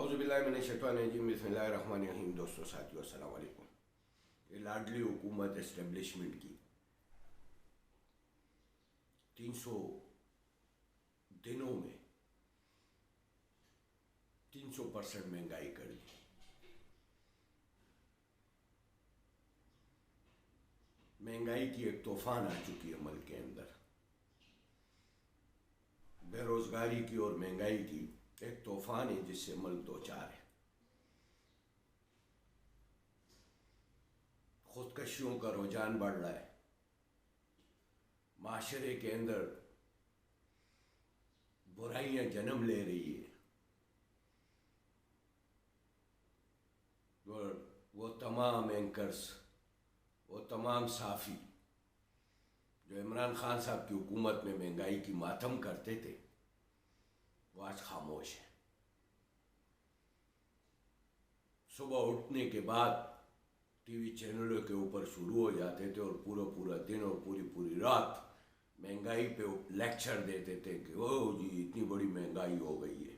औज़ुबिल्लाहिमिनश्शैतानिर्रजीम बिस्मिल्लाहिर्रहमानिर्रहीम। दोस्तों साथियों अस्सलाम वालेकुम। ये लाडली हुकूमत एस्टेब्लिशमेंट की 300 दिनों में 300% महंगाई कर दी। महंगाई की एक तूफान आ चुकी है मुल्क के अंदर। बेरोजगारी की और महंगाई की एक तूफान है जिससे मुल्क दो चार है। खुदकशियों का रुझान बढ़ रहा है। माशरे के अंदर बुराइयां जन्म ले रही है और वो तमाम एंकर्स, वो तमाम साफ़ी जो इमरान खान साहब की हुकूमत में महंगाई की मातम करते थे वो आज खामोश है। सुबह उठने के बाद टीवी चैनलों के ऊपर शुरू हो जाते थे और पूरा पूरा दिन और पूरी पूरी रात महंगाई पे लेक्चर देते थे कि ओह जी इतनी बड़ी महंगाई हो गई है।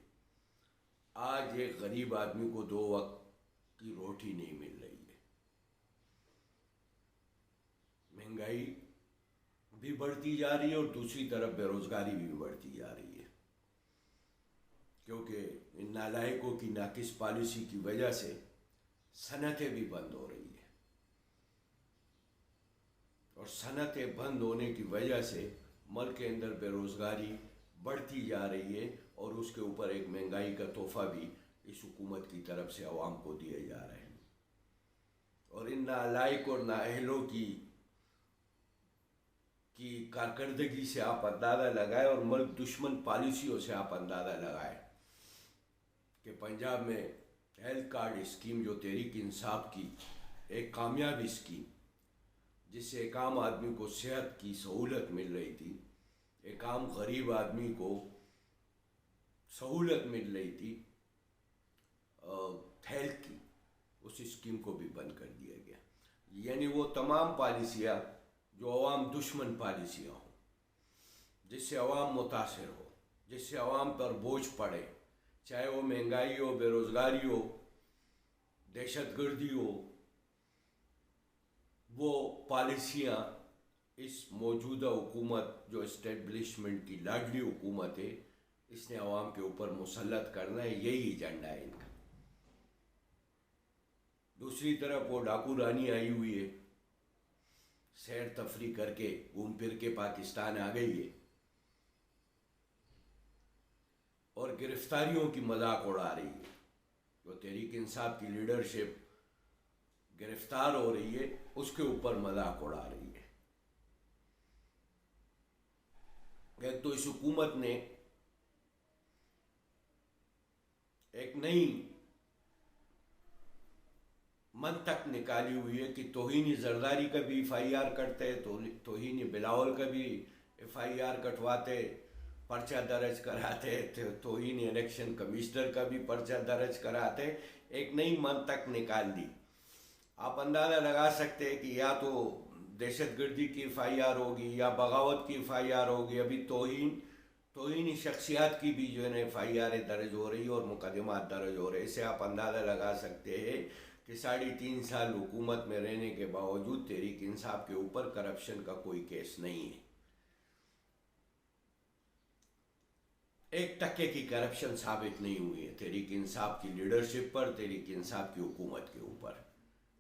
आज एक गरीब आदमी को 2 वक्त की रोटी नहीं मिल रही है। महंगाई भी बढ़ती जा रही है और दूसरी तरफ बेरोजगारी भी बढ़ती जा रही है, क्योंकि इन नालायकों की नाकिस पॉलिसी की वजह से सनतें भी बंद हो रही है और सनतें बंद होने की वजह से मुल्क के अंदर बेरोजगारी बढ़ती जा रही है और उसके ऊपर एक महंगाई का तोहफा भी इस हुकूमत की तरफ से अवाम को दिए जा रहे हैं। और इन नालायक और नाअहलों की कारकर्दगी से आप अंदाज़ा लगाए और मुल्क दुश्मन पॉलिसियों से आप अंदाज़ा लगाए कि पंजाब में हेल्थ कार्ड स्कीम जो तहरीक इंसाफ की एक कामयाबी स्कीम, जिससे एक आम आदमी को सेहत की सहूलत मिल रही थी, एक आम गरीब आदमी को सहूलत मिल रही थी हेल्थ की, उस स्कीम को भी बंद कर दिया गया। यानी वो तमाम पॉलिसियाँ जो अवाम दुश्मन पॉलिसियाँ हों, जिससे अवाम मुतासर हो, जिससे अवाम पर बोझ पड़े, चाहे वो महंगाई हो, बेरोज़गारी हो, दहशतगर्दी हो, वो पॉलिसियाँ इस मौजूदा हुकूमत जो इस्टेब्लिशमेंट की लाडली हुकूमत है, इसने अवाम के ऊपर मुसल्लत करना है। यही एजेंडा है इनका। दूसरी तरफ वो डाकू रानी आई हुई है, सैर तफरी करके घूम फिर के पाकिस्तान आ गई है और गिरफ्तारियों की मजाक उड़ा रही है। जो तहरीक इंसाफ की लीडरशिप गिरफ्तार हो रही है उसके ऊपर मजाक उड़ा रही है। एक तो इस हुकूमत ने एक नई मंतक निकाली हुई है कि तौहीन जरदारी का भी FIR कटते, तौहीन बिलावल का भी FIR कटवाते, पर्चा दर्ज कराते, तौहीन इलेक्शन कमिश्नर का भी पर्चा दर्ज कराते। एक नई मंतक निकाल दी। आप अंदाज़ा लगा सकते हैं कि या तो दहशतगर्दी की FIR होगी या बगावत की FIR होगी। अभी तौहीन शख्सियात की भी जो है FIR दर्ज हो रही है और मुकदमात दर्ज हो रहे हैं। इससे आप अंदाज़ा लगा सकते हैं कि 3.5 साल हुकूमत में रहने के बावजूद तहरीक इंसाफ के ऊपर करप्शन का कोई केस नहीं है। 1% की करप्शन साबित नहीं हुई है तहरीक इंसाफ की लीडरशिप पर, तहरीक इंसाफ की हुकूमत के ऊपर।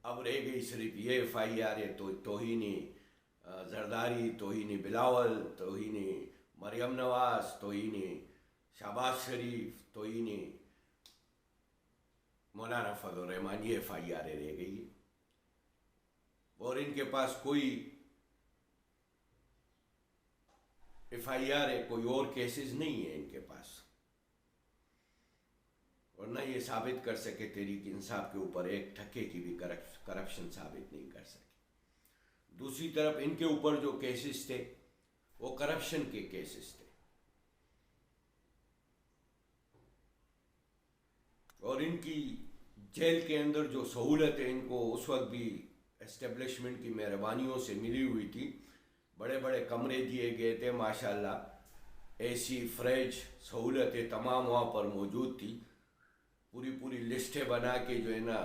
अब रह गई सिर्फ ये FIR है तो तौहीन जरदारी, तौहीन बिलावल, तौहीन मरियम नवाज, तौहीन शहबाज शरीफ, तौहीन मौलाना फजल रहमान, ये FIR रह गई है और इनके पास कोई FIR है, कोई और केसेस नहीं है इनके पास और न ये साबित कर सके तहरीक इंसाफ के ऊपर 1% की भी करप्शन साबित नहीं कर सके। दूसरी तरफ इनके ऊपर जो केसेस थे वो करप्शन के केसेस थे और इनकी जेल के अंदर जो सहूलतें इनको उस वक्त भी एस्टेब्लिशमेंट की मेहरबानियों से मिली हुई थी। बड़े बड़े कमरे दिए गए थे, माशाल्लाह AC, फ्रिज, सहूलतें तमाम वहाँ पर मौजूद थी। पूरी पूरी लिस्टें बना के जो है ना,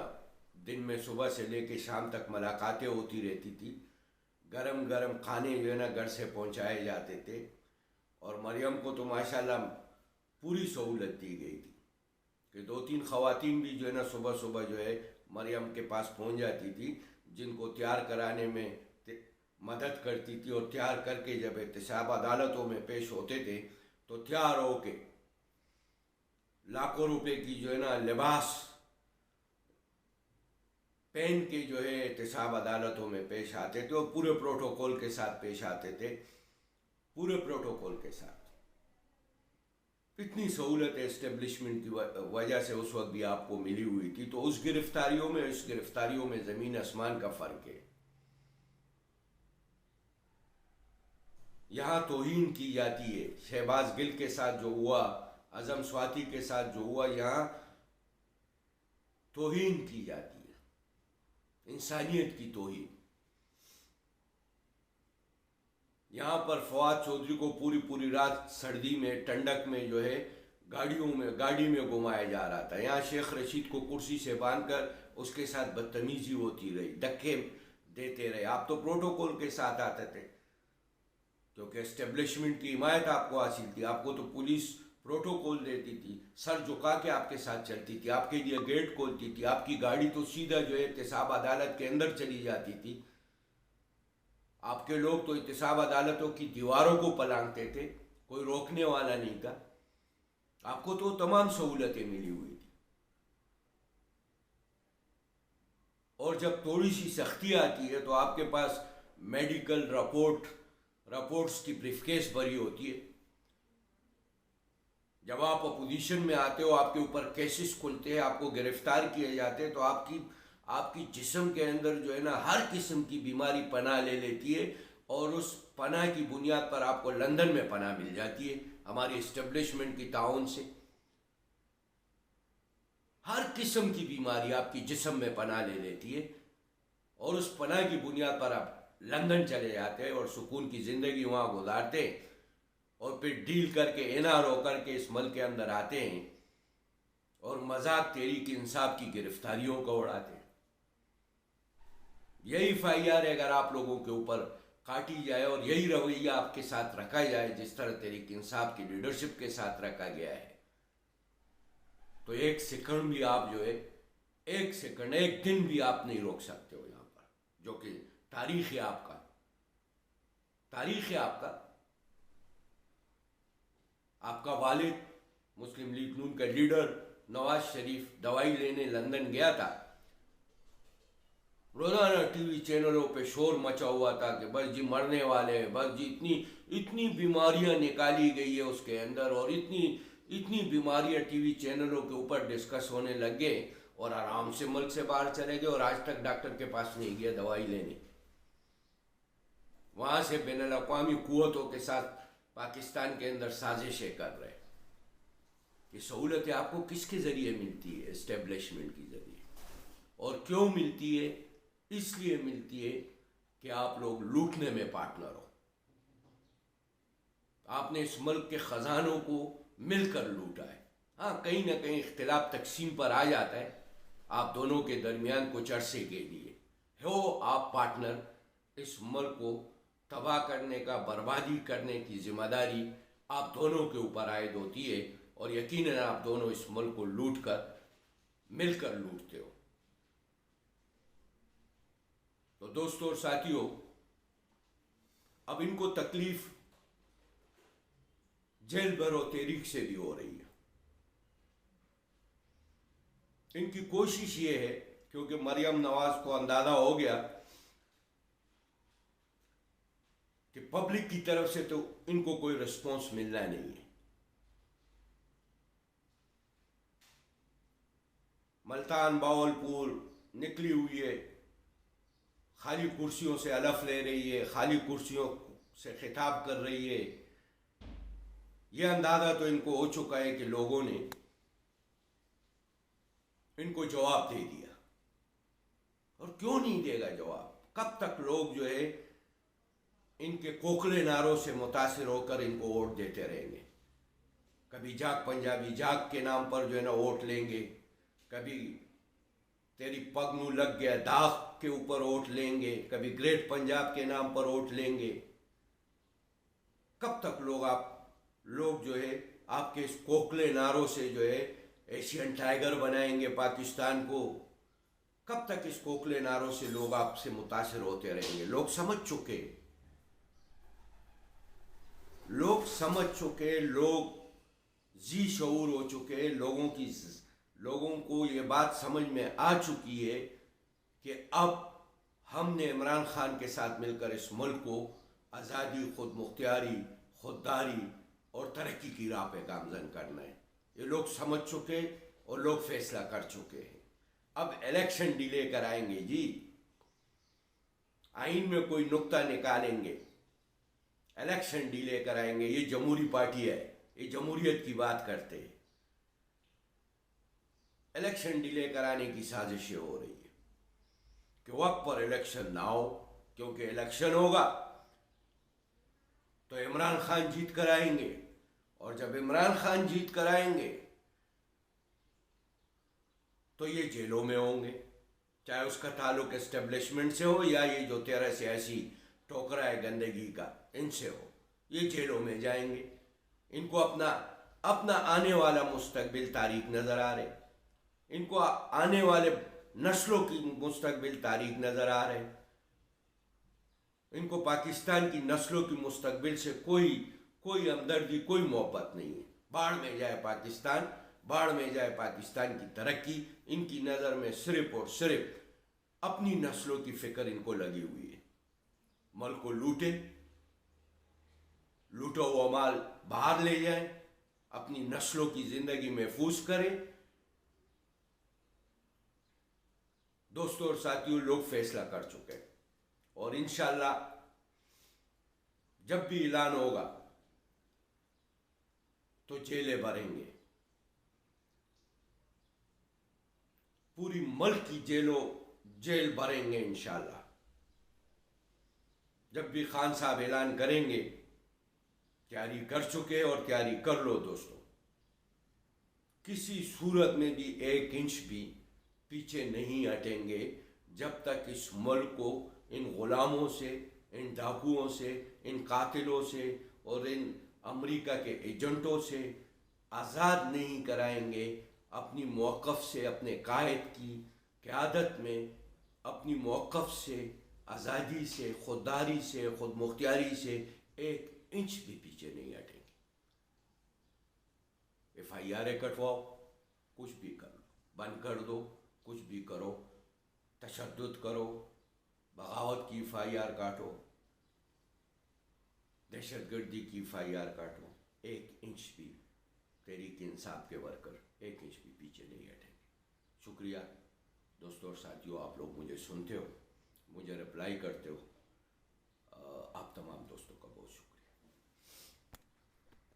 दिन में सुबह से लेके शाम तक मुलाकातें होती रहती थी। गरम गरम खाने जो है ना घर से पहुंचाए जाते थे। और मरियम को तो माशाल्लाह पूरी सहूलत दी गई थी कि दो तीन खवातीन भी जो है ना सुबह सुबह जो है मरियम के पास पहुंच जाती थी, जिनको तैयार कराने में मदद करती थी। और तैयार करके जब एहतसाब अदालतों में पेश होते थे तो तैयार होके लाखों रुपए की जो है ना लिबास पहन के जो है एहतसाब अदालतों में पेश आते थे और पूरे प्रोटोकॉल के साथ पेश आते थे, पूरे प्रोटोकॉल के साथ। इतनी सहूलत एस्टेब्लिशमेंट की वजह से उस वक्त भी आपको मिली हुई थी। तो उस गिरफ्तारियों में इस गिरफ्तारियों में ज़मीन आसमान का फ़र्क है। यहाँ तौहीन की जाती है। शहबाज गिल के साथ जो हुआ, अजम स्वाति के साथ जो हुआ, यहाँ तौहीन की जाती है, इंसानियत की तौहीन। यहाँ पर फवाद चौधरी को पूरी पूरी रात सर्दी में ठंडक में जो है गाड़ी में घुमाया जा रहा था। यहाँ शेख रशीद को कुर्सी से बांधकर उसके साथ बदतमीजी होती रही, धक्के देते रहे। आप तो प्रोटोकॉल के साथ आते थे क्योंकि एस्टेब्लिशमेंट की हिमायत आपको हासिल थी। आपको तो पुलिस प्रोटोकॉल देती थी, सर झुका के आपके साथ चलती थी, आपके लिए गेट खोलती थी। आपकी गाड़ी तो सीधा जो है एहतसाब अदालत के अंदर चली जाती थी। आपके लोग तो एहतसाब अदालतों की दीवारों को पलांगते थे, कोई रोकने वाला नहीं था। आपको तो तमाम सहूलतें मिली हुई थी। और जब थोड़ी सी सख्ती आती है तो आपके पास मेडिकल रिपोर्ट्स की ब्रीफकेस भरी होती है। जब आप अपोजिशन में आते हो, आपके ऊपर केसेस खुलते हैं, आपको गिरफ्तार किए जाते हैं, तो आपकी जिस्म के अंदर जो है ना हर किस्म की बीमारी पनाह ले लेती है। और उस पनाह की बुनियाद पर आपको लंदन में पनाह मिल जाती है हमारी इस्टेब्लिशमेंट की ताउन से। हर किस्म की बीमारी आपकी जिस्म में पनाह ले लेती है और उस पनाह की बुनियाद पर आप लंदन चले जाते हैं और सुकून की ज़िंदगी वहाँ गुजारते हैं। और फिर डील करके एनआरओ करके इस मुल्क के अंदर आते हैं और मजाक तहरीक इंसाफ की गिरफ्तारियों को उड़ाते हैं। यही FIR अगर आप लोगों के ऊपर काटी जाए और यही रवैया आपके साथ रखा जाए जिस तरह तहरीक इंसाफ की लीडरशिप के साथ रखा गया है, तो एक सेकंड भी आप जो है एक दिन भी आप नहीं रोक सकते हो यहाँ पर, जो कि तारीख है आपका। आपका वालिद मुस्लिम लीग नून का लीडर नवाज शरीफ दवाई लेने लंदन गया था। रोजाना टीवी चैनलों पे शोर मचा हुआ था कि बस जी मरने वाले हैं, बस जी इतनी बीमारियां निकाली गई है उसके अंदर, और इतनी बीमारियां टीवी चैनलों के ऊपर डिस्कस होने लग गए और आराम से मुल्क से बाहर चले गए। और आज तक डॉक्टर के पास नहीं गया दवाई लेने। वहां से बैनुल अक़वामी कुव्वतों के साथ पाकिस्तान के अंदर साजिशें कर रहे हैं। ये सहूलतें आपको किसके ज़रिए मिलती है? एस्टेब्लिशमेंट के ज़रिए। और क्यों मिलती है? इसलिए मिलती है कि आप लोग लूटने में पार्टनर हो। आपने इस मुल्क के ख़जानों को मिलकर लूटा है। हाँ, कहीं ना कहीं इख्तिलाफ तकसीम पर आ जाता है आप दोनों के दरमियान कुछ अरसे के लिए, हो आप पार्टनर। इस मुल्क को तबाह करने का, बर्बादी करने की जिम्मेदारी आप दोनों के ऊपर आयद होती है और यकीनन आप दोनों इस मुल्क को मिलकर लूटते हो। तो दोस्तों और साथियों, अब इनको तकलीफ जेल भरो तहरीक से भी हो रही है। इनकी कोशिश ये है, क्योंकि मरियम नवाज को अंदाजा हो गया कि पब्लिक की तरफ से तो इनको कोई रिस्पॉन्स मिलना नहीं है। मल्तान बावलपुर निकली हुई है, खाली कुर्सियों से अलफ ले रही है, खाली कुर्सियों से खिताब कर रही है। यह अंदाजा तो इनको हो चुका है कि लोगों ने इनको जवाब दे दिया। और क्यों नहीं देगा जवाब? कब तक लोग जो है इनके खोखले नारों से मुतासिर होकर इनको वोट देते रहेंगे? कभी जाग पंजाबी जाग के नाम पर जो है ना वोट लेंगे, कभी तेरी पग नू लग गया दाग के ऊपर वोट लेंगे, कभी ग्रेट पंजाब के नाम पर वोट लेंगे। कब तक लोग जो है आपके इस कोकले नारों से जो है एशियन टाइगर बनाएंगे पाकिस्तान को? कब तक इस कोकले नारों से लोग आपसे मुतासिर होते रहेंगे? लोग समझ चुके, लोग जी शऊर हो चुके, लोगों को ये बात समझ में आ चुकी है कि अब हमने इमरान खान के साथ मिलकर इस मुल्क को आज़ादी, खुद मुख्तियारी, खुददारी और तरक्की की राह पे गामजन करना है। ये लोग समझ चुके और लोग फैसला कर चुके हैं। अब इलेक्शन डिले कराएंगे जी, आइन में कोई नुक्ता निकालेंगे, इलेक्शन डिले कराएंगे। ये जमहूरी पार्टी है, ये जमहूरियत की बात करते हैं। इलेक्शन डिले कराने की साजिशें हो रही है कि वक्त पर इलेक्शन ना हो, क्योंकि इलेक्शन होगा तो इमरान खान जीत कर आएंगे, और जब इमरान खान जीत कर आएंगे तो ये जेलों में होंगे, चाहे उसका ताल्लुक एस्टेब्लिशमेंट से हो या ये जो 13 सियासी टोकरा है गंदगी का, इनसे हो। ये जेलों में जाएंगे। इनको अपना अपना आने वाला मुस्तकबिल तारीक नज़र आ रहे, इनको आने वाले नस्लों की मुस्तकबिल तारीक नज़र आ रहे। इनको पाकिस्तान की नस्लों की मुस्तकबिल से कोई हमदर्दी, कोई मोहब्बत नहीं है। बाढ़ में जाए पाकिस्तान, बाढ़ में जाए पाकिस्तान की तरक्की। इनकी नज़र में सिर्फ और सिर्फ अपनी नस्लों की फिक्र इनको लगी हुई है। मुल्क को लूटो हुआ माल बाहर ले जाए, अपनी नस्लों की जिंदगी महफूज करें। दोस्तों और साथियों, लोग फैसला कर चुके हैं और इंशाल्लाह जब भी ऐलान होगा तो जेलें भरेंगे, पूरी मुल्क की जेल भरेंगे इंशाल्लाह। जब भी खान साहब ऐलान करेंगे, तैयारी कर चुके और तैयारी कर लो दोस्तों। किसी सूरत में भी 1 इंच भी पीछे नहीं हटेंगे जब तक इस मुल्क को इन गुलामों से, इन डाकुओं से, इन कातिलों से और इन अमेरिका के एजेंटों से आज़ाद नहीं कराएंगे। अपनी मौक़िफ़ से, अपने कायद की क़यादत में अपनी मौक़िफ़ से, आज़ादी से, खुददारी से, खुद मुख्तियारी से 1 इंच भी पीछे नहीं हटेंगे। FIR कटवाओ, कुछ भी कर लो, बंद कर दो, कुछ भी करो, तशद्दुद करो, बगावत की FIR काटो, दहशतगर्दी की FIR काटो, 1 इंच भी तहरीक इंसाफ के वर्कर 1 इंच भी पीछे नहीं हटेंगे। शुक्रिया दोस्तों और साथियों, आप लोग मुझे सुनते हो, मुझे रिप्लाई करते हो। आप तमाम दोस्तों का बहुत शुक्रिया।